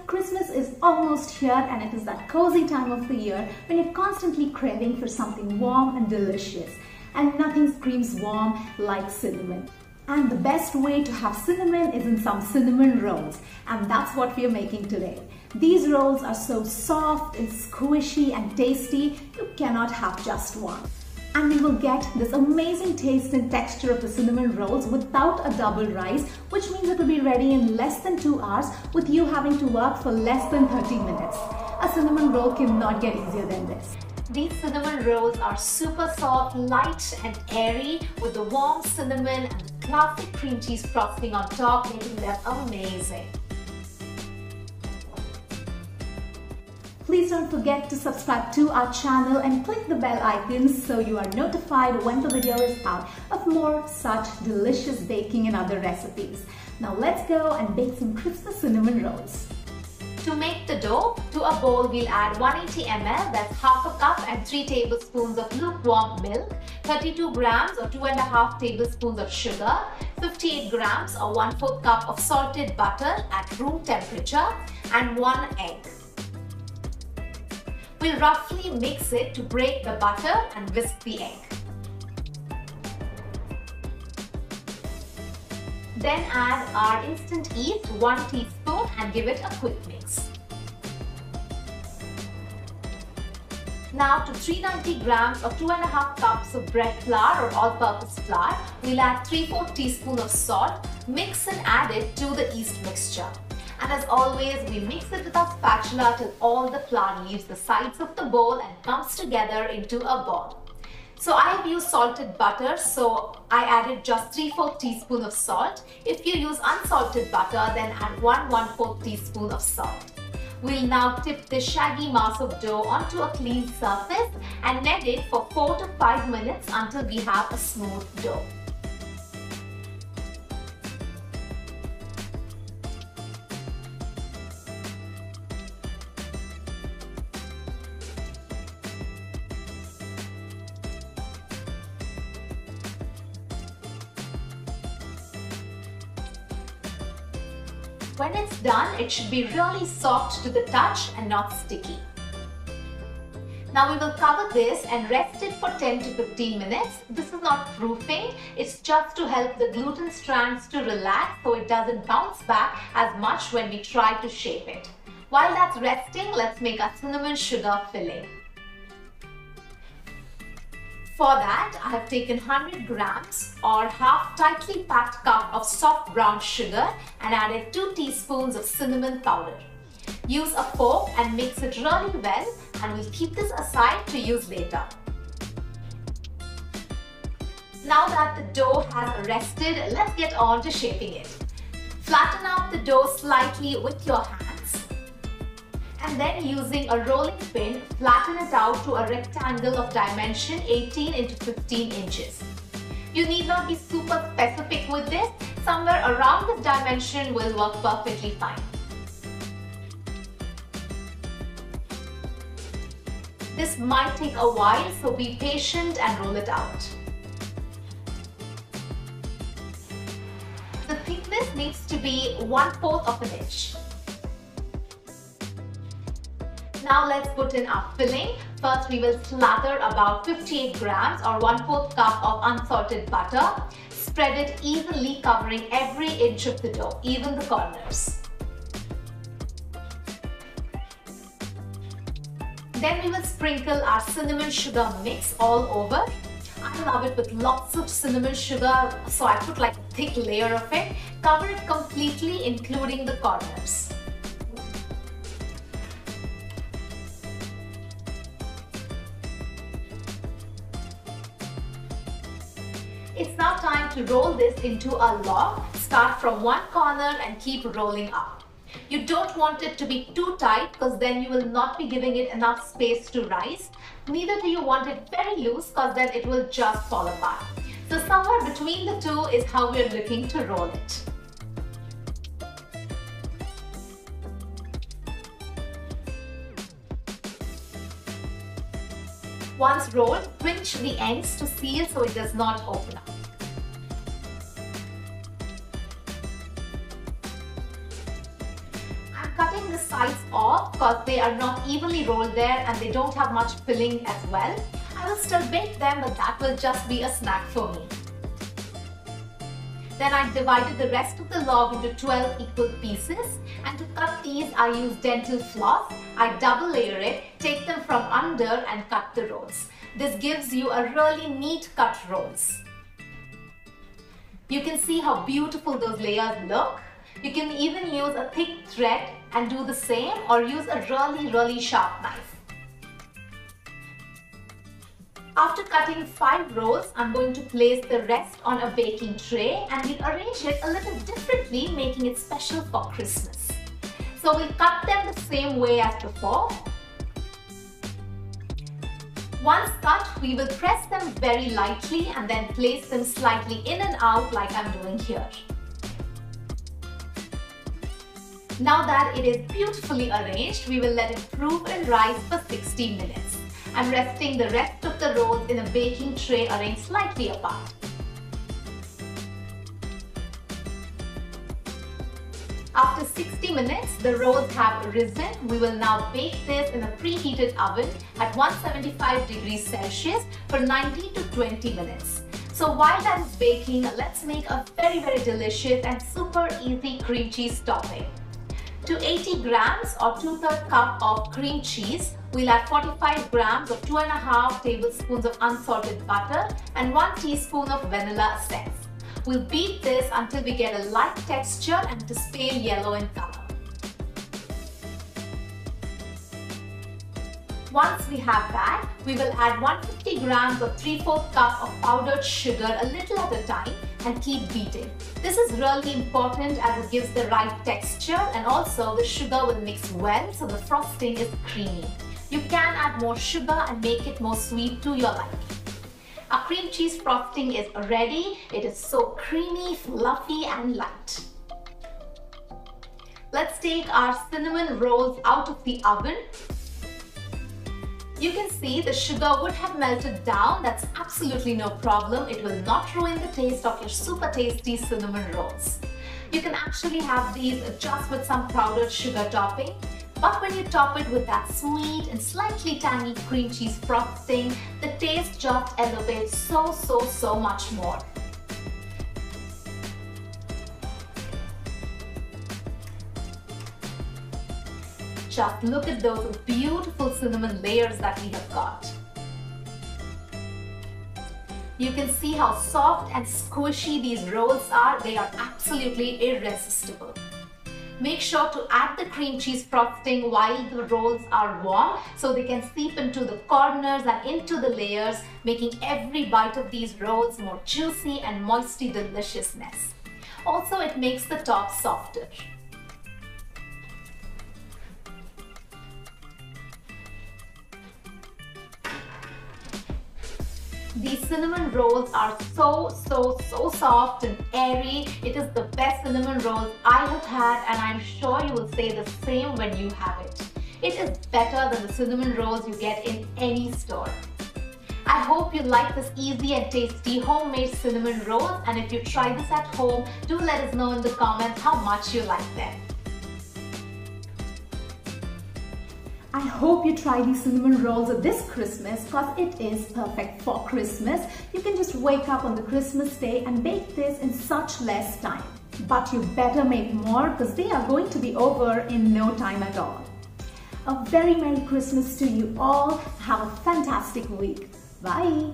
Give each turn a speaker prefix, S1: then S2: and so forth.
S1: Christmas is almost here and it is that cozy time of the year when you're constantly craving for something warm and delicious. And nothing screams warm like cinnamon. And the best way to have cinnamon is in some cinnamon rolls. And that's what we are making today. These rolls are so soft and squishy and tasty, you cannot have just one. And we will get this amazing taste and texture of the cinnamon rolls without a double rise, which means it will be ready in less than 2 hours with you having to work for less than 30 minutes. A cinnamon roll cannot get easier than this. These cinnamon rolls are super soft, light and airy with the warm cinnamon and the classic cream cheese frosting on top, making them amazing. Please don't forget to subscribe to our channel and click the bell icon so you are notified when the video is out of more such delicious baking and other recipes. Now let's go and bake some Christmas cinnamon rolls. To make the dough, to a bowl we'll add 180 ml, that's half a cup and 3 tablespoons of lukewarm milk, 32 grams or 2.5 tablespoons of sugar, 58 grams or 1/4 cup of salted butter at room temperature and 1 egg. We'll roughly mix it to break the butter and whisk the egg. Then add our instant yeast, 1 teaspoon, and give it a quick mix. Now to 390 grams or 2.5 cups of bread flour or all-purpose flour, we'll add 3/4 teaspoon of salt, mix and add it to the yeast mixture. And as always, we mix it with our spatula till all the flour leaves the sides of the bowl and comes together into a ball. So I have used salted butter, so I added just 3/4 teaspoon of salt. If you use unsalted butter, then add 1/4 teaspoon of salt. We'll now tip this shaggy mass of dough onto a clean surface and knead it for 4 to 5 minutes until we have a smooth dough. When it's done, it should be really soft to the touch and not sticky. Now we will cover this and rest it for 10 to 15 minutes. This is not proofing, it's just to help the gluten strands to relax so it doesn't bounce back as much when we try to shape it. While that's resting, let's make our cinnamon sugar filling. For that, I have taken 100 grams or half tightly packed cup of soft brown sugar and added 2 teaspoons of cinnamon powder. Use a fork and mix it really well, and we'll keep this aside to use later. Now that the dough has rested, let's get on to shaping it. Flatten out the dough slightly with your hands. And then using a rolling pin, flatten it out to a rectangle of dimension 18 into 15 inches. You need not be super specific with this. Somewhere around this dimension will work perfectly fine. This might take a while, so be patient and roll it out. The thickness needs to be 1/4 of an inch. Now let's put in our filling. First we will slather about 58 grams or 1/4 cup of unsalted butter. Spread it evenly, covering every inch of the dough, even the corners. Then we will sprinkle our cinnamon sugar mix all over. I love it with lots of cinnamon sugar, so I put like a thick layer of it. Cover it completely, including the corners. It's now time to roll this into a log. Start from one corner and keep rolling up. You don't want it to be too tight because then you will not be giving it enough space to rise. Neither do you want it very loose because then it will just fall apart. So somewhere between the two is how we're looking to roll it. Once rolled, pinch the ends to seal so it does not open up. cutting the sides off because they are not evenly rolled there and they don't have much filling as well. I will still bake them, but that will just be a snack for me. Then I divided the rest of the log into 12 equal pieces, and to cut these I use dental floss. I double layer it, take them from under and cut the rolls. This gives you a really neat cut rolls. You can see how beautiful those layers look. You can even use a thick thread and do the same, or use a really sharp knife. After cutting 5 rolls, I'm going to place the rest on a baking tray, and we'll arrange it a little differently, making it special for Christmas. So we'll cut them the same way as before. Once cut, we will press them very lightly and then place them slightly in and out like I'm doing here. Now that it is beautifully arranged, we will let it proof and rise for 60 minutes. I'm resting the rest of the rolls in a baking tray arranged slightly apart. After 60 minutes, the rolls have risen. We will now bake this in a preheated oven at 175 degrees Celsius for 19 to 20 minutes. So while that is baking, let's make a very delicious and super easy cream cheese topping. To 80 grams or 2/3 cup of cream cheese, we'll add 45 grams or 2.5 tablespoons of unsalted butter and 1 teaspoon of vanilla essence. We'll beat this until we get a light texture and it is pale yellow in color. Once we have that, we will add 150 grams or 3/4 cup of powdered sugar a little at a time and keep beating. This is really important as it gives the right texture, and also the sugar will mix well so the frosting is creamy. You can add more sugar and make it more sweet to your liking. Our cream cheese frosting is ready. It is so creamy, fluffy and light. Let's take our cinnamon rolls out of the oven. You can see the sugar would have melted down. That's absolutely no problem. It will not ruin the taste of your super tasty cinnamon rolls. You can actually have these just with some powdered sugar topping. But when you top it with that sweet and slightly tangy cream cheese frosting, the taste just elevates so much more. Just look at those beautiful cinnamon layers that we have got. You can see how soft and squishy these rolls are. They are absolutely irresistible. Make sure to add the cream cheese frosting while the rolls are warm so they can seep into the corners and into the layers, making every bite of these rolls more juicy and moisty deliciousness. Also, it makes the top softer. These cinnamon rolls are so soft and airy. It is the best cinnamon rolls I have had, and I'm sure you will say the same when you have it. It is better than the cinnamon rolls you get in any store. I hope you like this easy and tasty homemade cinnamon rolls, and if you try this at home, do let us know in the comments how much you like them.
S2: I hope you try these cinnamon rolls this Christmas because it is perfect for Christmas. You can just wake up on the Christmas day and bake this in such less time. But you better make more because they are going to be over in no time at all. A very Merry Christmas to you all. Have a fantastic week. Bye.